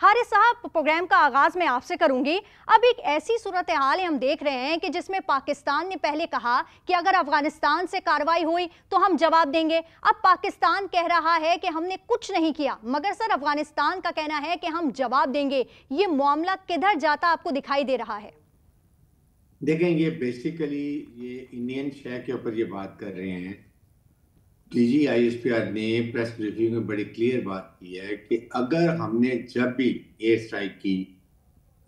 हारिस साहब, प्रोग्राम का आगाज मैं आपसे करूंगी। अब एक ऐसी सूरत हाल हम देख रहे हैं कि जिसमें पाकिस्तान ने पहले कहा कि अगर अफगानिस्तान से कार्रवाई हुई तो हम जवाब देंगे। अब पाकिस्तान कह रहा है कि हमने कुछ नहीं किया, मगर सर अफगानिस्तान का कहना है कि हम जवाब देंगे। ये मामला किधर जाता आपको दिखाई दे रहा है? देखें, ये बेसिकली ये इंडियन शह के ऊपर ये बात कर रहे हैं। DGISPR ने प्रेस ब्रीफिंग में बड़ी क्लियर बात की है कि अगर हमने जब भी एयर स्ट्राइक की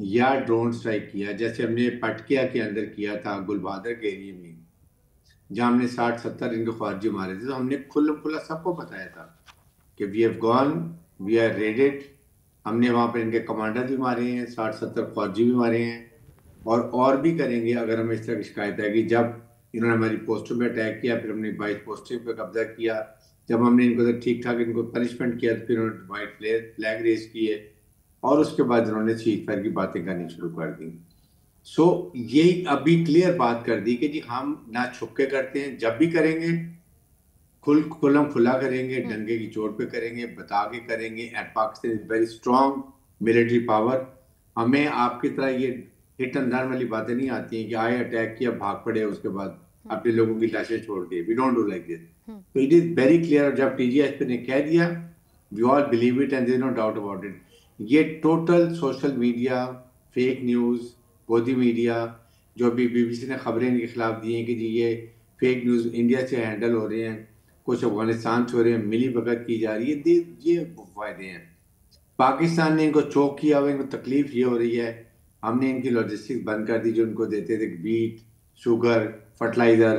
या ड्रोन स्ट्राइक किया, जैसे हमने पटकिया के अंदर किया था गुलबादर के एरिया में, जहां हमने 60-70 इनके ख्वारजी मारे थे, तो हमने खुला सबको बताया था कि we have gone, we are raided. हमने वहां पर इनके कमांडर भी मारे हैं, 60-70 ख्वारजी भी मारे हैं, और भी करेंगे अगर हमें इस तरह की शिकायत है कि जब इन्होंने हमारी पोस्टों पे अटैक किया, फिर हमने 22 पोस्टों पे कब्जा किया, जब हमने इनको ठीक ठाक इनको पनिशमेंट किया, तो फिर उन्होंने वाइट फ्लैग रेज किए और उसके बाद उन्होंने सीज फायर की बातें करनी शुरू कर दी। सो यही अभी क्लियर बात कर दी कि जी हम ना छुप के करते हैं, जब भी करेंगे खुल्लम खुला करेंगे, डंगे की चोट पे करेंगे, बता के करेंगे। And Pakistan is very strong military power. हमें आपकी तरह ये हिट एंड रन वाली बातें नहीं आती हैं कि आए अटैक किया भाग पड़े उसके बाद अपने लोगों की लाशें छोड़ दिए। We don't do like this. तो इट इज वेरी क्लियर। जब TGISP ने कह दिया, we all believe it and there is no doubt about it. ये total social media, fake news, गोदी मीडिया, जो भी BBC ने खबरें इनके खिलाफ दी हैं कि जी ये फेक न्यूज़ इंडिया से हैंडल हो रहे हैं, कुछ अफगानिस्तान से हो रहे हैं, मिली भगत की जा रही है, ये फायदे हैं। पाकिस्तान ने इनको चोक किया हुआ, इनको तकलीफ ये हो रही है, हमने इनकी लॉजिस्टिक्स बंद कर दी जो इनको देते थे, beet, sugar, fertiliser,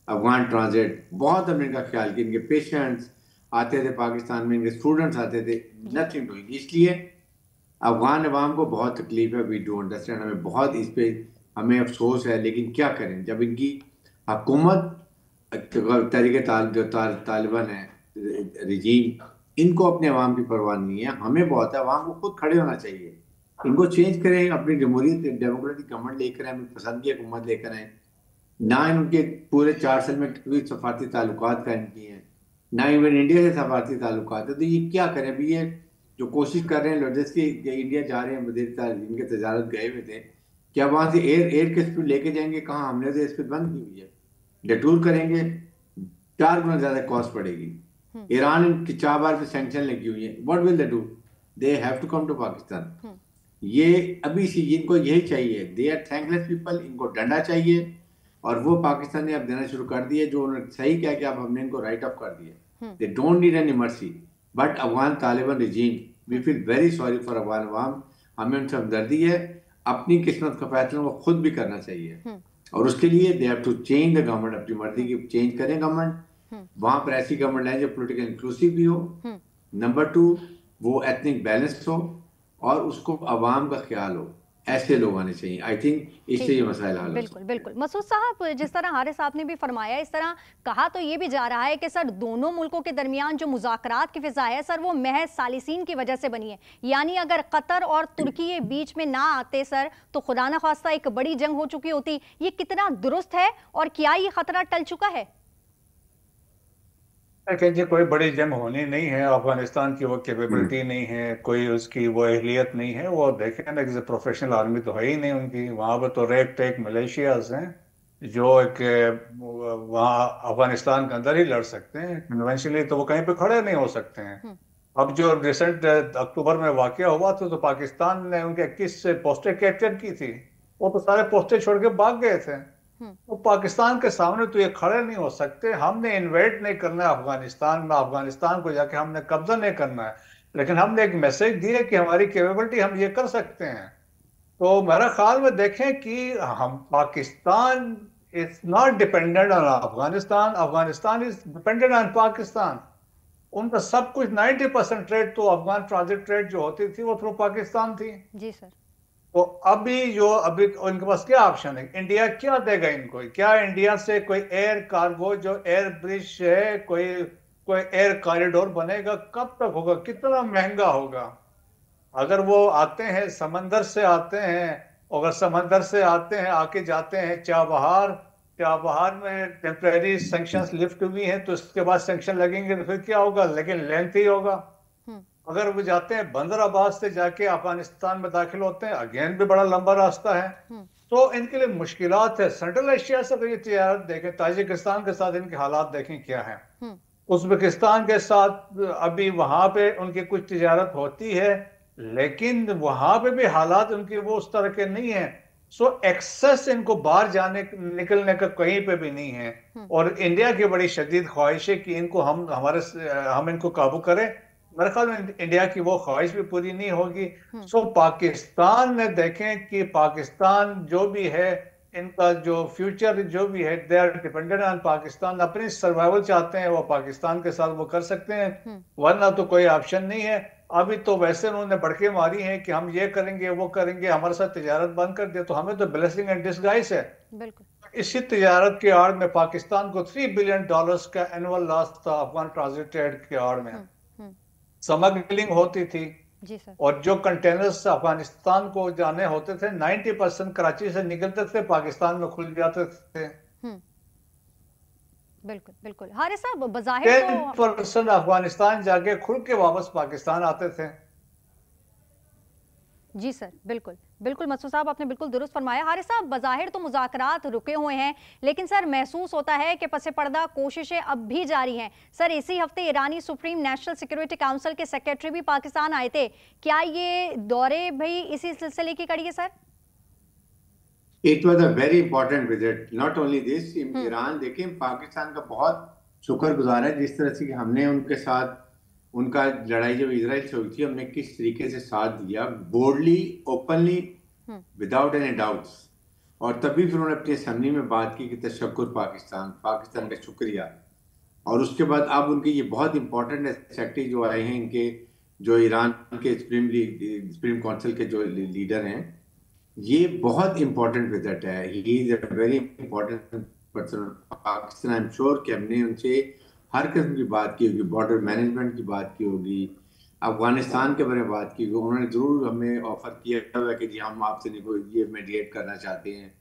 Afghan transit. बहुत हमने इनका ख्याल किया। इनके पेशेंट्स आते थे पाकिस्तान में, इनके स्टूडेंट्स आते थे, नथिंग डूइंग। इसलिए अफगान अवाम को बहुत तकलीफ है। वी डू अंडरस्टैंड, हमें बहुत इस पे हमें अफसोस है, लेकिन क्या करें जब इनकी हुकूमत तरीके तालिबान है, रिजीम, इनको अपने अवाम की परवाह नहीं है। हमें बहुत है, अवाम को खुद खड़े होना चाहिए। इनको चेंज करें, अपनी जमहूरियत डेमोक्रेटिक गवर्नमेंट लेकर आए, हमें पसंद की हुकूमत लेकर आए। ना इनके पूरे 4 साल में कोई सफारती ताल्लुकात कायम किए हैं, ना इवन इंडिया से सफारती ताल्लुकात है। तो ये क्या करें? अभी ये जो कोशिश कर रहे हैं लॉजिस्टिक, इंडिया जा रहे हैं, इनके तजारत गए हुए थे, क्या वहां से एयर के स्पीड लेके जाएंगे? कहाँ, हमने तो स्पीड बंद की हुई है। डिटूर करेंगे, 4 गुना ज्यादा कॉस्ट पड़ेगी। ईरान की 4 बार पे सैंक्शन लगी हुई है। What will they do? They have to come to Pakistan. ये अभी सी इनको यही चाहिए। दे आर थैंकलेस पीपल, इनको डंडा चाहिए। और वो पाकिस्तान ने अब देना शुरू कर दिए, जो उन्होंने सही किया कि अब हमने इनको राइट अप कर दिया। They don't need any mercy. But Afghan Taliban regime, we feel very sorry for Afghan अवाम। हमें उनसे हमदर्दी है। अपनी किस्मत का फैसला वो खुद भी करना चाहिए, और उसके लिए they have to change the government. अपनी मर्जी की चेंज करें गवर्नमेंट। वहां पर ऐसी गवर्नमेंट लाए जो पोलिटिकल इंक्लूसिव भी हो। नंबर 2, वो एथनिक बैलेंस हो और उसको अवाम का ख्याल हो। ऐसे लोग आने चाहिए। आई थिंक इससे ये मसाइल हल हो बिल्कुल बिल्कुल। मसूद साहब, जिस तरह हारिस साहब ने भी फरमाया, इस तरह कहा तो ये भी जा रहा है कि सर दोनों मुल्कों के दरमियान जो मुज़ाकरात की फिजा है सर, वो महज सालिसीन की वजह से बनी है। यानी अगर कतर और तुर्की ये बीच में ना आते सर, तो खुदा न खास्ता एक बड़ी जंग हो चुकी होती। ये कितना दुरुस्त है और क्या ये खतरा टल चुका है? जी कोई बड़ी जंग होनी नहीं है। अफगानिस्तान की वो कैपेबिलिटी नहीं है, कोई उसकी वो अहलियत नहीं है। वो देखें ना, जैसे प्रोफेशनल आर्मी तो है ही नहीं उनकी। वहाँ पर तो रेक टेक मलेशियाज हैं जो एक वहाँ अफगानिस्तान के अंदर ही लड़ सकते हैं। कन्वेंशनली तो वो कहीं पे खड़े नहीं हो सकते हैं। अब जो रिसेंट अक्टूबर में वाकया हुआ था, तो पाकिस्तान ने उनके 21 पोस्टें कैप्चर की थी। वो तो सारे पोस्टें छोड़ के भाग गए थे। तो पाकिस्तान के सामने तो ये खड़े नहीं हो सकते। हमने इन्वेट नहीं करना है अफगानिस्तान में, अफगानिस्तान को जाके हमने कब्जा नहीं करना है, लेकिन हमने एक मैसेज दिया कि हमारी कैपेबिलिटी, हम ये कर सकते हैं। तो मेरा ख्याल में देखें कि हम Pakistan is not dependent on Afghanistan, Afghanistan is dependent on Pakistan. उनका सब कुछ 90% ट्रेड तो अफगान ट्रांजिट ट्रेड जो होती थी वो थ्रू पाकिस्तान थी। जी सर। तो अभी उनके पास क्या ऑप्शन है? इंडिया क्या देगा इनको? क्या इंडिया से कोई एयर कार्गो, जो एयर ब्रिज है, कोई कोई एयर कॉरिडोर बनेगा? कब तक होगा? कितना महंगा होगा? अगर वो आते हैं समंदर से आते हैं, अगर समंदर से आते हैं, आके जाते हैं चाबहार, चाबहार में टेम्परेरी सैंक्शंस लिफ्ट हुई हैं, तो उसके बाद सैंक्शन लगेंगे तो फिर क्या होगा? लेकिन लेंथ ही होगा। अगर वो जाते हैं बंदराबाद से जाके अफगानिस्तान में दाखिल होते हैं, अगेन भी बड़ा लंबा रास्ता है, तो इनके लिए मुश्किलात है। सेंट्रल एशिया से अगर ये तजारत देखें, ताजिकिस्तान के साथ इनके हालात देखें क्या है, उज्बेकिस्तान के साथ अभी वहां पे उनकी कुछ तजारत होती है, लेकिन वहां पे भी हालात उनके वो उस तरह के नहीं है। सो एक्सेस इनको बाहर जाने निकलने का कहीं पे भी नहीं है। और इंडिया की बड़ी शदीद ख्वाहिश है कि इनको हम इनको काबू करें। मेरे ख्याल में इंडिया की वो ख्वाहिश भी पूरी नहीं होगी। सो पाकिस्तान में देखें कि पाकिस्तान जो भी है, इनका जो फ्यूचर जो भी है, they are dependent on Pakistan. अपनी सर्वाइवल चाहते हैं वो पाकिस्तान के साथ वो कर सकते हैं, वरना तो कोई ऑप्शन नहीं है। अभी तो वैसे उन्होंने भड़के मारी हैं कि हम ये करेंगे वो करेंगे, हमारे साथ तिजारत बंद कर दे, तो हमें तो ब्लेसिंग एंड डिसगाइज है। बिल्कुल। इसी तिजारत के आड़ में पाकिस्तान को $3 बिलियन का एनुअल लॉस था अफगान ट्रांजिट ट्रेड के आड़ में। स्मगलिंग होती थी जी सर। और जो कंटेनर्स अफगानिस्तान को जाने होते थे 90% कराची से निकलते थे, पाकिस्तान में खुल जाते थे। बिल्कुल बिल्कुल। हारिस साहब, बज़ाहिर 10% अफगानिस्तान जाके खुल के वापस पाकिस्तान आते थे। जी सर, बिल्कुल बिल्कुल। मसूद साहब, आपने बिल्कुल दुरुस्त फरमाया। हारिस साहब, बज़ाहिर तो मुज़ाकरात रुके हुए हैं, लेकिन सर महसूस होता है कि पसे पर्दा कोशिशें अब भी जारी हैं। सर, इसी हफ्ते ईरानी सुप्रीम नेशनल सिक्योरिटी काउंसिल के सेक्रेटरी भी पाकिस्तान आए थे। क्या ये दौरे भी इसी सिलसिले की कड़ी है sir? It was a very important visit. Not only this, Iran देखें पाकिस्तान का बहुत शुक्रगुजार है जिस तरह से कि हमने उनके साथ उनका लड़ाई जब इजराइल से हुई थी, हमने किस तरीके से साथ दिया, boldly, openly, without any doubts. और तभी फिर उन्होंने अपनी असेंबली में बात की कि तशक्कुर पाकिस्तान, पाकिस्तान का शुक्रिया। और उसके बाद अब उनके ये बहुत इंपॉर्टेंट सेक्रेटरी जो आए हैं, इनके जो ईरान के सुप्रीम काउंसिल के जो लीडर हैं, ये बहुत इंपॉर्टेंट विजिट है। He is a very important person Pakistan. I am sure कि हमने उनसे हर किस्म की बात की होगी, बॉर्डर मैनेजमेंट की बात की होगी, अफगानिस्तान के बारे में बात की होगी। उन्होंने जरूर हमें ऑफर किया हुआ कि जी हम आपसे ये मीडिएट करना चाहते हैं।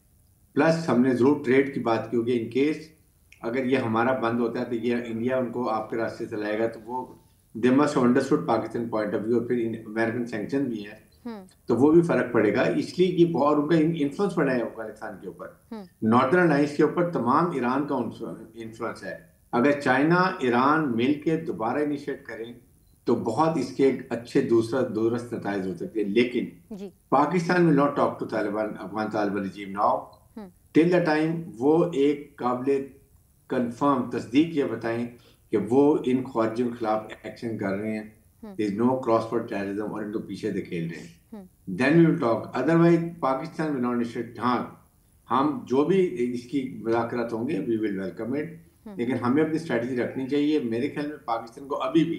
प्लस हमने जरूर ट्रेड की बात की होगी, इन केस अगर ये हमारा बंद होता है तो ये इंडिया उनको आपके रास्ते से लाएगा, तो वो they must understood Pakistan point of view. और फिर अमेरिकन सैंक्शन भी है, तो वो भी फर्क पड़ेगा। इसलिए ये बहुत उनका इन्फ्लुएंस पड़ा है अफगानिस्तान के ऊपर, नॉर्दर्न आइस के ऊपर तमाम ईरान का इन्फ्लुएंस है। अगर चाइना ईरान मिल के दोबारा इनिशिएट करें तो बहुत इसके अच्छे दूरस्थ नताइज हो सकते हैं। लेकिन Pakistan will not talk to Taliban, Afghan Taliban regime now till the time वो एक काबिल कंफर्म तस्दीक ये बताएं कि वो इन ख्वारिजियों के खिलाफ एक्शन कर रहे हैं, there is no cross for terrorism और इनको पीछे धकेल रहे हैं, then we will talk. Otherwise Pakistan will not initiate। हाँ, हम जो भी इसकी मुज़ाकरात होंगे we will welcome it, लेकिन हमें अपनी स्ट्रेटजी रखनी चाहिए। मेरे ख्याल में पाकिस्तान को अभी भी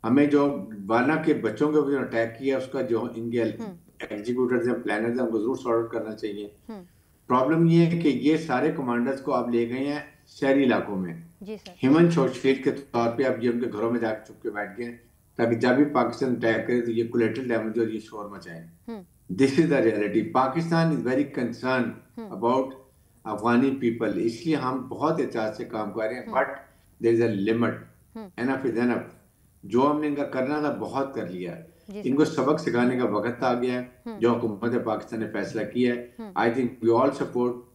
हमें जो वाना के बच्चों के ऊपर अटैक किया उसका जो इनके एग्जीक्यूटर्स हैं, प्लानर्स हैं, उनको जरूर सॉर्ट आउट करना चाहिए। प्रॉब्लम ये है कि ये सारे कमांडर्स को आप ले गए हैं शहरी इलाकों में, ह्यूमन सोशल के तौर पे आप ये उनके घरों में जाकर चुप के बैठ गए ताकि जब भी पाकिस्तान अटैक करे तो ये कोलेटरल डैमेज और ये शोर मचाएं। This is the reality. Pakistan is very concern about Afghani people, इसलिए हम बहुत एहतियात से काम कर रहे हैं, but there is a limit. Enough is enough. जो हमने इनका करना था बहुत कर लिया है, इनको सबक सिखाने का वक्त आ गया है। जो हुकूमत पाकिस्तान ने फैसला किया है, I think we all support,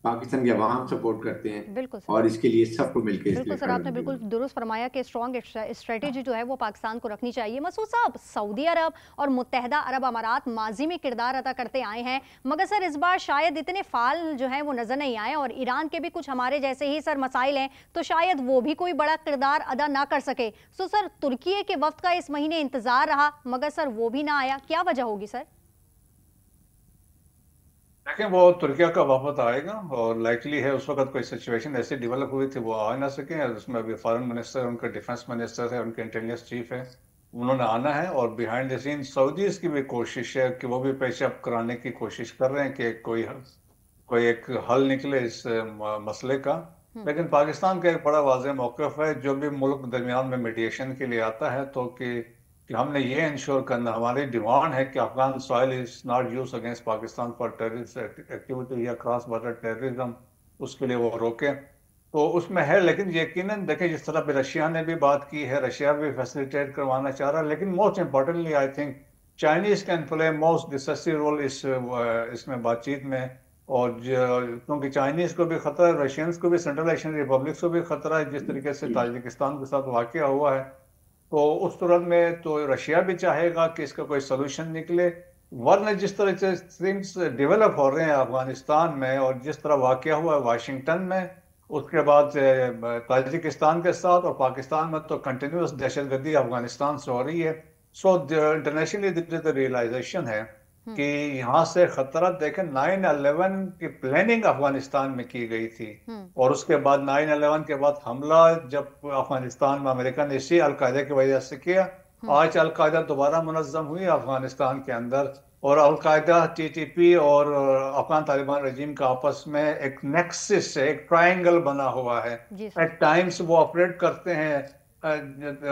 Pakistan के अवाम सपोर्ट करते हैं। बिल्कुल और इसके लिए सबको मिलकर बिल्कुल सर, आपने बिल्कुल दुरुस्त फरमाया कि स्ट्रॉन्ग स्ट्रेटेजी जो है वो पाकिस्तान को रखनी चाहिए। मसूद साहब, सऊदी अरब और मुत्तहदा अरब अमारात माजी में किरदार अदा करते आए हैं, मगर सर इस बार शायद इतने फाल जो है वो नजर नहीं आए, और ईरान के भी कुछ हमारे जैसे ही सर मसाइल हैं, तो शायद वो भी कोई बड़ा किरदार अदा ना कर सके। सो सर, तुर्की के वक्त का इस महीने इंतजार रहा, मगर सर वो भी ना आया, क्या वजह होगी सर? देखें, वो तुर्किया का वफद आएगा और लाइकली है उस वक्त कोई सिचुएशन ऐसी डेवलप हुई थी वो आ ना सके। उसमें अभी फॉरेन मिनिस्टर, उनका डिफेंस मिनिस्टर है, उनके इंटेलिजेंस चीफ है, उन्होंने आना है। और बिहाइंड द सीन सऊदीज की भी कोशिश है कि वो भी पेशअप कराने की कोशिश कर रहे हैं कि कोई एक हल निकले इस मसले का। लेकिन पाकिस्तान का एक बड़ा वाज़ेह मौक़िफ़ है, जो भी मुल्क दरमियान में मीडिएशन के लिए आता है, तो कि हमने ये इंश्योर करना, हमारी डिमांड है कि Afghan soil is not use against Pakistan for terrorist activity या क्रॉस बॉर्डर टेररिज्म, उसके लिए वो रोकें। तो उसमें है, लेकिन यकीनन देखें जिस तरह भी रशिया ने भी बात की है, रशिया भी फैसिलिटेट करवाना चाह रहा है, लेकिन most importantly I think Chinese can play most decisive role इसमें बातचीत में। और क्योंकि चाइनीज को भी खतरा है, रशियंस को भी, सेंट्रल एशियन रिपब्लिक को भी खतरा है, जिस तरीके से ताजिकिस्तान के साथ वाकया हुआ है। तो उस सूरत में तो रशिया भी चाहेगा कि इसका कोई सोल्यूशन निकले, वरना जिस तरह से थिंग्स डेवलप हो रहे हैं अफगानिस्तान में और जिस तरह वाकया हुआ है वाशिंगटन में, उसके बाद ताजिकिस्तान के साथ और पाकिस्तान में तो कंटिन्यूस दहशतगर्दी अफगानिस्तान से हो रही है। सो इंटरनेशनली द रियलाइजेशन है कि यहाँ से खतरा देखें, 9/11 की प्लानिंग अफगानिस्तान में की गई थी और उसके बाद 9/11 के बाद हमला जब अफगानिस्तान में अमेरिका ने इसी अलकायदा की वजह से किया, आज अलकायदा दोबारा मुनज़्ज़म हुई अफगानिस्तान के अंदर, और अलकायदा, टीटीपी और अफगान तालिबान रजीम का आपस में एक नेक्सिस है, एक ट्रायंगल बना हुआ है। एट टाइम्स वो ऑपरेट करते हैं,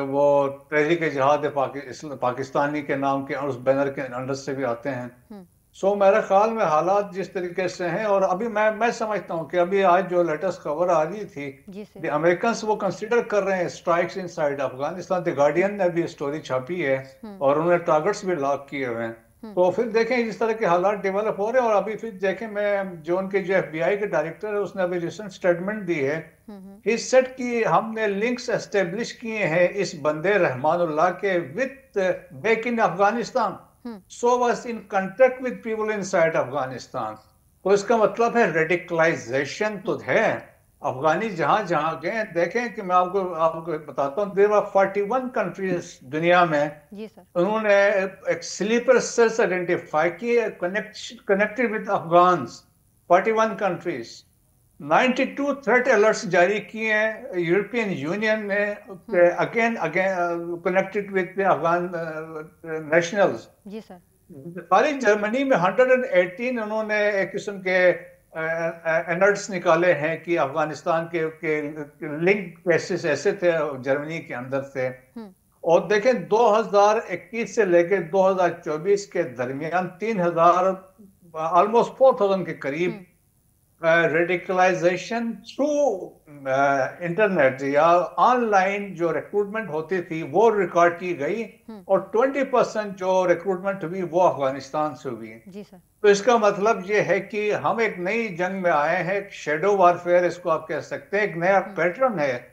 वो तहरीक जिहाद पाकिस्तानी के नाम के और उस बैनर के अंडर से भी आते हैं। सो मेरे ख्याल में हालात जिस तरीके से हैं, और अभी मैं समझता हूँ कि अभी आज जो लेटेस्ट खबर आ रही थी, अमेरिकन वो कंसिडर कर रहे हैं strikes inside Afghanistan. The guardian ने भी स्टोरी छापी है और उन्होंने टारगेट्स भी लॉक किए हुए हैं। तो फिर देखें जिस तरह के हालात डेवलप हो रहे हैं, और अभी फिर देखें, मैं जो उनके जो FBI के डायरेक्टर है उसने अभी रिसेंट स्टेटमेंट दी है, ही सेड कि हमने लिंक्स एस्टेब्लिश किए हैं इस बंदे रहमानुल्लाह के with back in Afghanistan, so was in contact with people inside Afghanistan. तो इसका मतलब है रेडिकलाइजेशन तो है। अफगानी जहां जहां गए, देखें कि मैं आपको बताता हूँ, देयर आर 41 कंट्रीज दुनिया में, जी सर, उन्होंने एक स्लीपर सेल्स आइडेंटिफाई किए connected with Afghans, 41 countries. 92 threat alerts जारी किए हैं यूरोपियन यूनियन ने, again connected with Afghan nationals. जी सर, खाली जर्मनी में 118 उन्होंने एक किस्म के एनर्ट्स निकाले हैं कि अफगानिस्तान के लिंक केसेस ऐसे थे जर्मनी के अंदर से। और देखें 2021 से लेकर 2024 के दरमियान 3000, ऑलमोस्ट 4000 के करीब रेडिकलाइजेशन थ्रू इंटरनेट या ऑनलाइन जो रिक्रूटमेंट होती थी वो रिकॉर्ड की गई, और 20% जो रिक्रूटमेंट हुई वो अफगानिस्तान से हुई। जी सर, तो इसका मतलब ये है कि हम एक नई जंग में आए हैं, शेडो वॉरफेयर इसको आप कह सकते हैं, एक नया पैटर्न है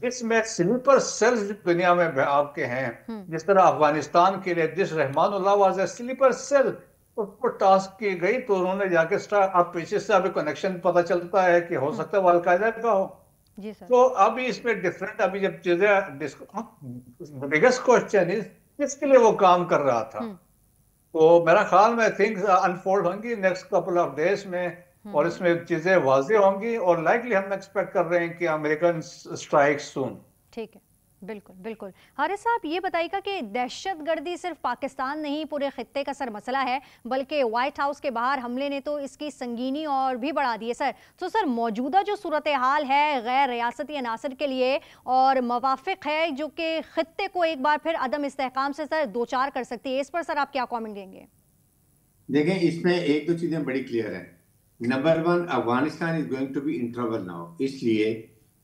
जिसमें स्लीपर सेल्स दुनिया में आपके हैं। जिस तरह अफगानिस्तान के लिए this Rahmanullah was a sleeper cell, उसको टास्क की गई, तो उन्होंने जाके अब पीछे से अभी कनेक्शन पता चलता है कि हो सकता है वो अलकायदा का हो। जी सर, तो अभी इसमें डिफरेंट, अभी जब चीजें, बिगेस्ट क्वेश्चन इज किसके लिए वो काम कर रहा था। तो मेरा ख्याल में थिंग्स अनफोल्ड होंगी नेक्स्ट कपल ऑफ डेज में, और इसमें चीजें वाज़ेह होंगी, और लाइकली हम एक्सपेक्ट कर रहे हैं कि अमेरिकन स्ट्राइक सून। ठीक है, बिल्कुल बिल्कुल। हारिस साहब, ये बताइएगा कि दहशतगर्दी सिर्फ पाकिस्तान नहीं, पूरे खित्ते का सर मसला है, बल्कि व्हाइट हाउस के बाहर हमले ने तो इसकी संगीनी और भी बढ़ा दी है सर। तो सर, मौजूदा जो सूरत हाल है गैर रियासती अनासर के लिए और मवाफिक है जो कि खित्ते को एक बार फिर अदम इस्तेहकाम से सर दो चार कर सकती है, इस पर सर आप क्या कॉमेंट देंगे? देखें, इसमें एक दो चीजें बड़ी क्लियर है। Number 1, Afghanistan is going to be in trouble now, इसलिए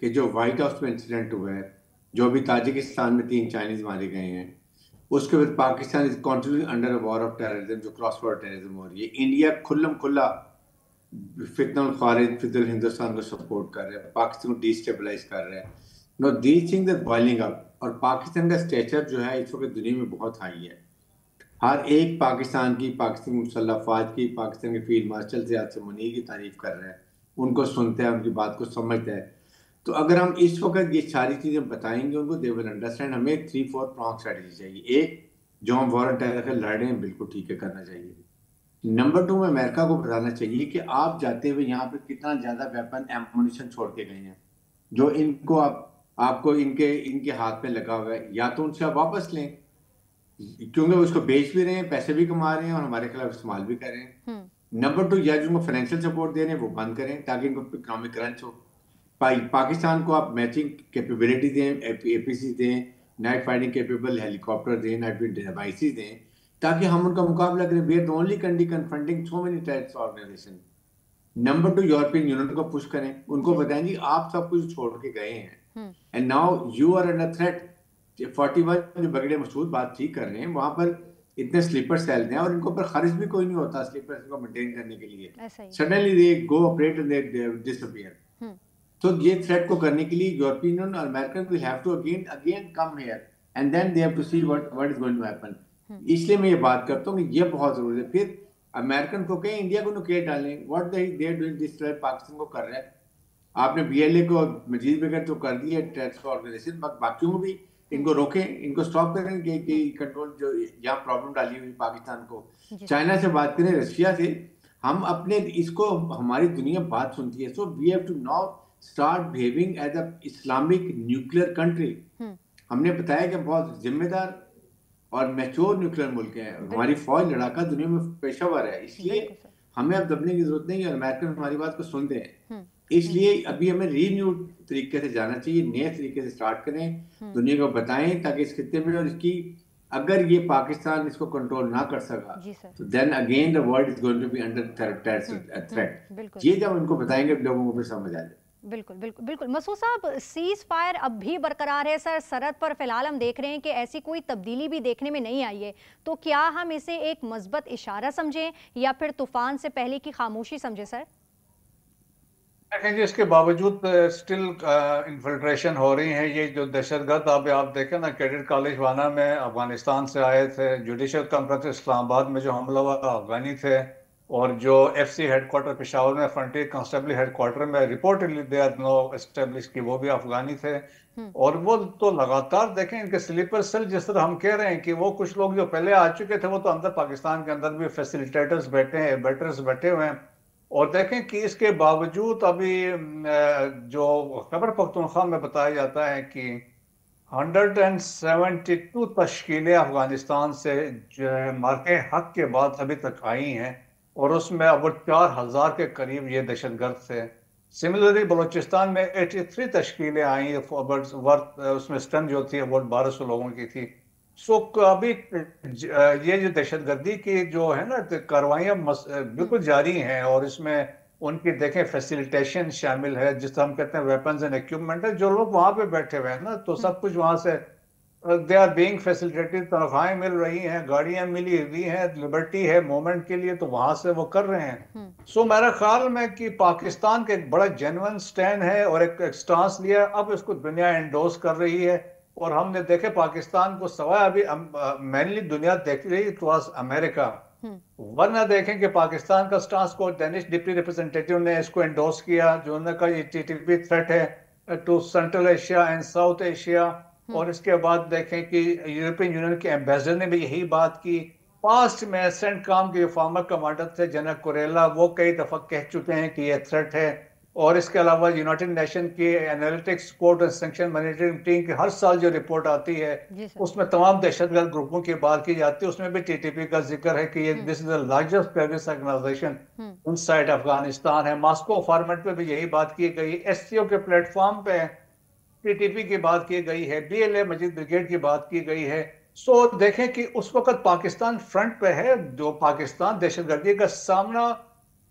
कि जो व्हाइट हाउस में इंसिडेंट हुआ है, जो भी ताजिकिस्तान में 3 चाइनीज मारे गए हैं, उसके बाद Pakistan is continuing under a war of terrorism, जो क्रॉस बॉर्डर टेररिज्म हो रही है। इंडिया खुल्लम खुल्ला फितनुल खारिज, फितनुल हिंदुस्तान को सपोर्ट कर रहा है, पाकिस्तान को डिस्टेबलाइज कर रहा है। No, these things are boiling up, और पाकिस्तान का स्टेचर जो है इस वक्त दुनिया में बहुत हाई है। हर एक पाकिस्तान की मुसल्लह अफवाज की, पाकिस्तान के फील्ड मार्शल से आसिम मुनीर की तारीफ कर रहे हैं, उनको सुनते हैं, उनकी बात को समझते हैं। तो अगर हम इस वक्त ये सारी चीज़ें बताएंगे उनको, दे विल अंडरस्टैंड। हमें 3-4 प्रॉन्ग स्ट्रेटजी चाहिए। एक, जो हम वॉर ऑन टेरर से लड़ रहे हैं, बिल्कुल ठीक है, करना चाहिए। नंबर 2, में अमेरिका को बताना चाहिए कि आप जाते हुए यहाँ पे कितना ज़्यादा वेपन एमुनिशन छोड़ के गए हैं, जो इनको आपको इनके हाथ में लगा हुआ है, या तो उनसे आप वापस लें, क्योंकि वो उसको बेच भी रहे हैं, पैसे भी कमा रहे हैं और हमारे खिलाफ इस्तेमाल भी कर रहे हैं। नंबर 2, या जो उनको फाइनेंशियल सपोर्ट दे रहे हैं वो बंद करें, ताकि इनको इकोनॉमिक क्रंच हो। पाकिस्तान को आप मैचिंग कैपेबिलिटी दें, APC दें, नाइट फाइटिंग कैपेबल हेलीकॉप्टर दें, नाइट फाइटिंग डिवाइसेस दें, ताकि हम उनका मुकाबला करें। We are the only country confronting so many terrorist organisation. Number 2, European Union को पुश करें, उनको जी। बताएं जी आप सब कुछ छोड़ के गए हैं hmm. And now you are under threat. 41 जो बगड़े मसूद बात ठीक कर रहे हैं, वहां पर इतने स्लीपर सेल्स हैं और इनके ऊपर खर्च भी कोई नहीं होता स्लीपर को मेंटेन करने के लिए। ऐसा ही। Suddenly they go operate and they disappear. Hmm. तो ये थ्रेट को करने के लिए यूरोपियन यूनियन और American will have to again come here and then they have to see what is going to happen. इसलिए मैं ये बात करता हूँ कि ये बहुत जरूरी है। फिर अमेरिकन को कहें इंडिया को नुकेट डालें, what they are doing this Pakistan को कर रहे हैं। आपने बीएलए को मजीद बगैर तो कर दिया टेररिस्ट ऑर्गेनाइजेशन, बाकियों को भी इनको रोकें, इनको स्टॉप करें कि कंट्रोल जो यहाँ प्रॉब्लम डाली हुई पाकिस्तान को। चाइना से बात करें, रशिया से, हम अपने इसको हमारी दुनिया बात सुनती है। So we have to now start behaving as a Islamic nuclear country. हमने बताया कि बहुत जिम्मेदार और मैच्योर न्यूक्लियर मुल्क है, हमारी फौज लड़ाका दुनिया में पेशावर है, इसलिए हमें अब दबने की जरूरत नहीं है। अमेरिकन हमारी बात को सुनते हैं, इसलिए अभी हमें रीन्यू तरीके से जाना चाहिए, नए तरीके से स्टार्ट करें, दुनिया को बताएं ताकि इस खित्ते में, और इसकी अगर ये पाकिस्तान इसको कंट्रोल ना कर सका तो then again the world is going to be under threat. ये जब उनको बताएंगे लोगों को फिर समझ आ जाए। बिल्कुल बिल्कुल बिल्कुल। मसूद साहब, सीज फायर अब भी बरकरार है सर, सरहद पर फिलहाल हम देख रहे हैं कि ऐसी कोई तब्दीली भी देखने में नहीं आई है, तो क्या हम इसे एक मस्बत इशारा समझें या फिर तूफान से पहले की खामोशी समझें सर? देखें जी, इसके बावजूद स्टिल इन्फिल्ट्रेशन हो रही है। ये जो दहशतगर्द आप देखें ना, कैडेट कॉलेज वाना में अफगानिस्तान से आए थे, जुडिशल कॉन्फ्रेंस इस्लामाबाद में जो हमला हुआ अफगानी थे, और जो एफसी हेडक्वार्टर पेशावर में फ्रंटियर कांस्टेबल हेडक्वार्टर में reportedly they are no establish की, वो भी अफगानी थे। और वो तो लगातार देखें इनके स्लीपर सेल, जिस तरह हम कह रहे हैं कि वो कुछ लोग जो पहले आ चुके थे वो तो अंदर पाकिस्तान के अंदर भी फैसिलिटेटर्स बैठे हैं, एबेटर्स बैठे हुए हैं। और देखें कि इसके बावजूद अभी जो खैबर पख्तूनख्वा में बताया जाता है कि 172 तश्कीलें अफगानिस्तान से मार्के हक के बाद अभी तक आई हैं, और उसमें अब 4000 के करीब ये दहशतगर्द थे। सिमिलरली बलूचिस्तान में 83 तश्कीलें आई, उसमें स्ट्रेंथ जो थी वो 1200 लोगों की थी। सो अभी ये जो दहशतगर्दी की जो है ना कार्रवाइयाँ बिल्कुल जारी हैं, और इसमें उनकी देखें फैसिलिटेशन शामिल है, जिस तरह हम कहते हैं वेपन्स एंड इक्विपमेंट है। जो लोग वहां पे बैठे हुए हैं ना, तो सब कुछ वहां से दे आर बीइंग फैसिलिटेटेड, तनख्वाहें मिल रही हैं, गाड़ियां मिली हुई हैं, लिबर्टी है मूवमेंट के लिए, तो वहां से वो कर रहे हैं। सो मेरा ख्याल में कि पाकिस्तान का एक बड़ा जेन्युइन स्टैंड है और एक स्टांस लिया, अब इसको दुनिया एंडोर्स कर रही है। और हमने देखे पाकिस्तान को सवाए अभी मेनली दुनिया देख रही है टुवर्ड्स अमेरिका, वरना देखें कि पाकिस्तान का स्टांस को डेनिश डिप्टी रिप्रेजेंटेटिव ने इसको एंडोर्स किया, जो उन्होंने कहा ये टीटीपी थ्रेट है to Central Asia and South Asia. और इसके बाद देखें कि यूरोपियन यूनियन के एम्बेसडर ने भी यही बात की। पास्ट में सेंटकॉम के फॉर्मर कमांडर थे जनरल कुरेला, वो कई दफा कह चुके हैं कि यह थ्रेट है। और इसके अलावा यूनाइटेड नेशन की analytics support and sanction monitoring team की हर साल जो रिपोर्ट आती है उसमें तमाम दहशतगर्द ग्रुपों की बात की जाती है, उसमें भी टीटीपी का जिक्र है कि ये this is the largest terrorist organisation inside Afghanistan है। मॉस्को फॉर्मेट पे भी यही बात की गई, एससीओ के प्लेटफॉर्म पे टीटीपी की बात की गई है, बीएलए मजीद ब्रिगेड की बात की गई है। सो देखें कि उस वक्त पाकिस्तान फ्रंट पे है, जो पाकिस्तान दहशतगर्दी का सामना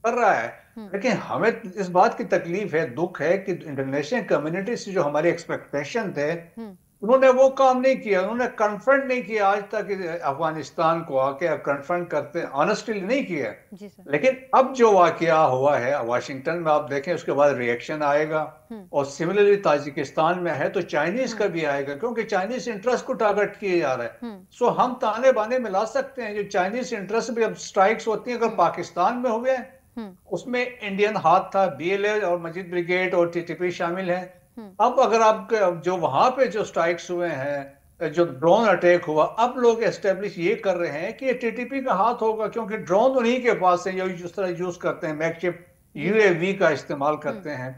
कर रहा है। लेकिन हमें इस बात की तकलीफ है, दुख है कि इंटरनेशनल कम्युनिटी से जो हमारे एक्सपेक्टेशन थे उन्होंने वो काम नहीं किया, उन्होंने कन्फ्रंट नहीं किया आज तक अफगानिस्तान को आके कन्फ्रंट करते ऑनेस्टली नहीं किया। लेकिन अब जो वाकया हुआ है वाशिंगटन में, आप देखें उसके बाद रिएक्शन आएगा, और सिमिलरली ताजिकिस्तान में है तो चाइनीज का भी आएगा, क्योंकि चाइनीज इंटरेस्ट को टारगेट किया जा रहा है। सो हम ताने बाने मिला सकते हैं, जो चाइनीज इंटरेस्ट भी अब स्ट्राइक्स होती है अगर पाकिस्तान में हुए, उसमें इंडियन हाथ था, बीएलए और मजीद ब्रिगेड और टीटीपी शामिल है। अब अगर आप जो वहां पे जो स्ट्राइक्स हुए हैं, जो ड्रोन अटैक हुआ, अब लोग एस्टेब्लिश ये कर रहे हैं कि ये टीटीपी का हाथ होगा, क्योंकि ड्रोन उन्हीं के पास है, जिस तरह यूज करते हैं मैकशिफ्ट यूएवी का इस्तेमाल करते हैं।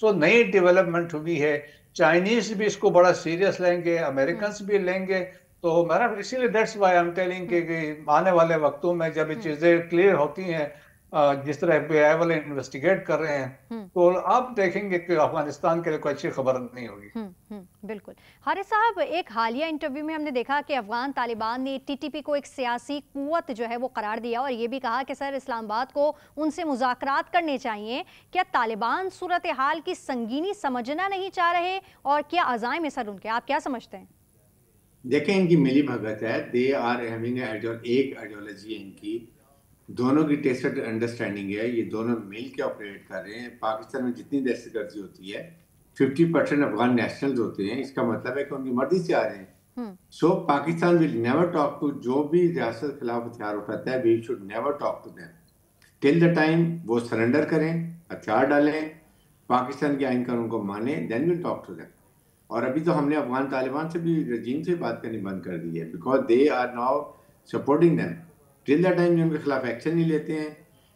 सो नई डेवलपमेंट हुई है, चाइनीज भी इसको बड़ा सीरियस लेंगे, अमेरिकन भी लेंगे। तो मेरा इसीलिए that's why I am telling कि आने वाले वक्तों में जब ये चीजें क्लियर होती हैं, जिस तरह FBI वाले इन्वेस्टिगेट कर रहे हैं, तो आप देखेंगे कि अफगानिस्तान के लिए कोई अच्छी खबर नहीं होगी। बिल्कुल। हारिस साहब, एक हालिया इंटरव्यू में हमने देखा कि अफगान तालिबान ने टीटीपी को एक सियासी कुव्वत जो है वो करार दिया और ये भी कहा कि सर इस्लामाबाद को उनसे मुज़ाकरात करने चाहिए। क्या तालिबान सूरत हाल की संगीनी समझना नहीं चाह रहे और क्या अज़ाइम है सर उनके, आप क्या समझते हैं? देखें, इनकी मिली भगत है, दे आर हैविंग एक आइडियोलॉजी है इनकी, दोनों की टेस्टेड अंडरस्टैंडिंग है, ये दोनों मिल के ऑपरेट कर रहे हैं। पाकिस्तान में जितनी दहशतगर्दी होती है 50% अफगान नेशनल्स होते हैं, इसका मतलब है कि उनकी मर्जी से आ रहे हैं। So Pakistan will never talk to, जो भी रियासत के खिलाफ हथियार उठाता है, we should never talk to them till the time वो सरेंडर करें, हथियार डालें, पाकिस्तान के आइन कानून को माने, then will talk to them. और अभी तो हमने अफगान तालिबान से भी, रजीम से बात करनी बंद कर दी है, because they are now supporting them. Till the time उनके खिलाफ एक्शन नहीं लेते हैं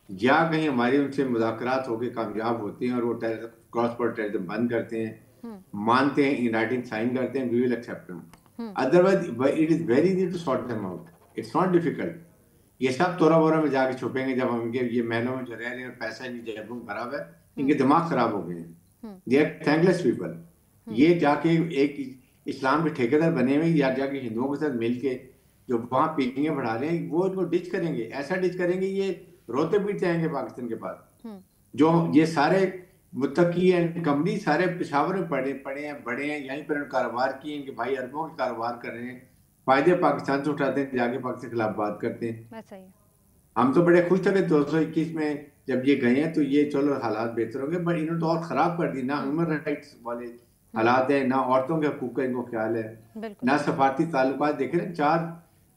या कहीं हमारी उनसे मुज़ाकरात होकर कामयाब होते हैं और वो क्रॉस बॉर्डर टेररिज्म बंद करते हैं, मानते हैं, इन राइटिंग साइन करते हैं, we will accept them. Otherwise it is very easy to sort them out, it's not difficult. ये सब तोरा बोरा में जाके छुपेंगे जब हम इनके ये महलों में जो रह रहे हैं, पैसा इनकी जेबों में भरा हुआ है, इनके दिमाग खराब हो गए हैं, दे आर थैंकलेस पीपल। ये जाके एक इस्लाम के ठेकेदार बने हुए या जाके हिंदुओं के साथ मिलके जो वहां पीटिंगे बढ़ा रहे हैं, वो इनको डिच करेंगे, ऐसा डिच करेंगे ये रोते पीटते आएंगे पाकिस्तान के पास। जो ये सारे मुत्तकी हैं, कंपनी सारे पेशावर में पड़े हैं, बड़े हैं, यहीं पर कारोबार किए, इनके भाई अरबों के कारोबार कर रहे हैं, फायदे पाकिस्तान से उठाते हैं, जाके पाकिस्तान के खिलाफ बात करते हैं। हम तो बड़े खुश थे कि 221 में जब ये गए हैं तो ये चलो हालात बेहतर होंगे, बट इन्होंने तो और खराब कर दी ना। ह्यूमन राइट्स वाले हालात है, ना औरतों के हकूक का इनको ख्याल है, ना सफारती ताल्लुकात। देख रहे हैं, 4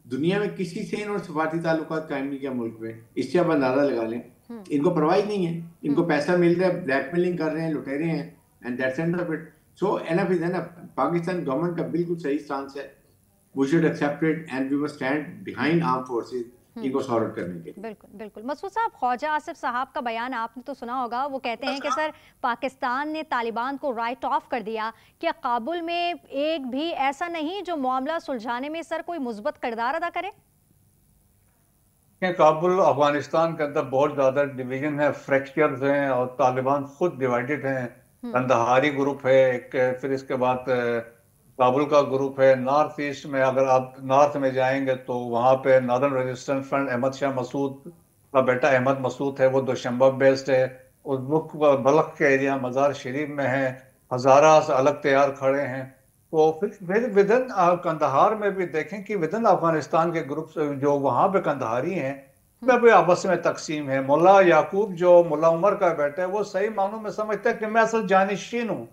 दुनिया में किसी से इन्होंने सफारती ताल्लुकात कायम नहीं किया मुल्क में, इससे आप अंदाजा लगा लें। इनको परवाह नहीं है, इनको पैसा मिल रहा है, ब्लैकमेलिंग कर रहे हैं, लुटेरे हैं, and that's end of it. So enough is enough. Pakistan government का बिल्कुल सही स्टांस है, we should accept it and we must stand behind arm forces इनको सॉर्ट करने के। बिल्कुल बिल्कुल। मसूद साहब, ख्वाजा आसिफ साहब का बयान आपने तो सुना होगा, वो कहते हैं कि सर पाकिस्तान ने तालिबान को राइट ऑफ कर दिया। क्या काबुल में एक भी ऐसा नहीं जो मामला सुलझाने में सर कोई मुस्बत किरदार अदा करे? काबुल अफगानिस्तान के अंदर बहुत ज्यादा डिवीजन है, फ्रैक्चर्स हैं और तालिबान खुद डिवाइडेड हैं। कंदहारी ग्रुप है एक, फिर इसके बाद काबुल का ग्रुप है। नॉर्थ ईस्ट में अगर आप नॉर्थ में जाएंगे तो वहाँ पे northern resistance front Ahmad Shah Massoud का बेटा अहमद मसूद है, वो दोशंबा बेस्ड है। उज़्बुक बलख के एरिया मज़ार शरीफ में है, हज़ारा से अलग तैयार खड़े हैं। तो फिर विदन कंदहार में भी देखें कि विदन अफगानिस्तान के ग्रुप जो वहाँ पे कंदहारी हैं में भी आपस में तकसीम है। मुल्ला याकूब जो मुल्ला उमर का बेटा है, वो सही मानों में समझता है कि मैं असल जानिशीन हूँ,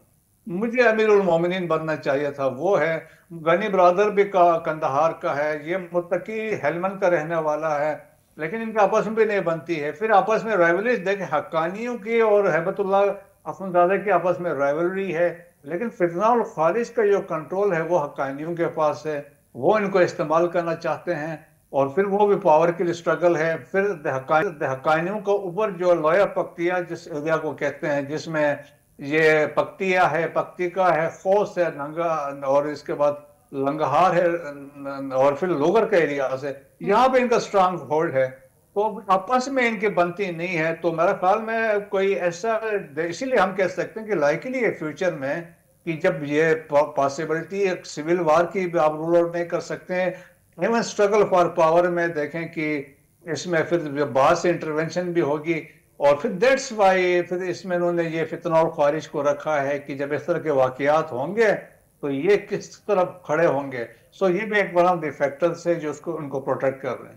मुझे अमीरुल मोमिनीन बनना चाहिए था, वो है। गनी ब्रादर भी कंदहार का है, ये मुत्तकी हेलमंद का रहने वाला है, लेकिन इनके आपस में भी नहीं बनती है। फिर आपस में राइवलरीज देखें, हक्कानियों की और हैबतुल्लाह अखुंज़ादा की आपस में राइवलरी है, लेकिन फितना और खारिज का जो कंट्रोल है वो हक्कानियों के पास है, वो इनको इस्तेमाल करना चाहते हैं और फिर वो भी पावर के लिए स्ट्रगल है। फिर हक्कानियों के ऊपर जो लोया पक्तिया जिस एरिया को कहते हैं, जिसमें ये पक्तिया है, पक्तिका है, खोस है, नंगा और इसके बाद लंगहार है और फिर लोगर का एरिया से, यहाँ पे इनका स्ट्रांग होल्ड है। तो आपस में इनकी बनती नहीं है। तो मेरा ख्याल में कोई ऐसा, इसीलिए हम कह सकते हैं कि लाइकली है फ्यूचर में कि जब ये पॉसिबिलिटी एक सिविल वार की भी आप रूल आउट नहीं कर सकते हैं, इवन स्ट्रगल फॉर पावर में देखें कि इसमें फिर बाहर से इंटरवेंशन भी होगी और फिर दैट्स वाई फिर इसमें उन्होंने ये फितना और ख्वारिज को रखा है कि जब इस तरह के वाकयात होंगे तो ये किस तरफ खड़े होंगे। सो ये भी एक वन ऑफ द फैक्टर्स है जो उसको उनको प्रोटेक्ट कर रहे हैं।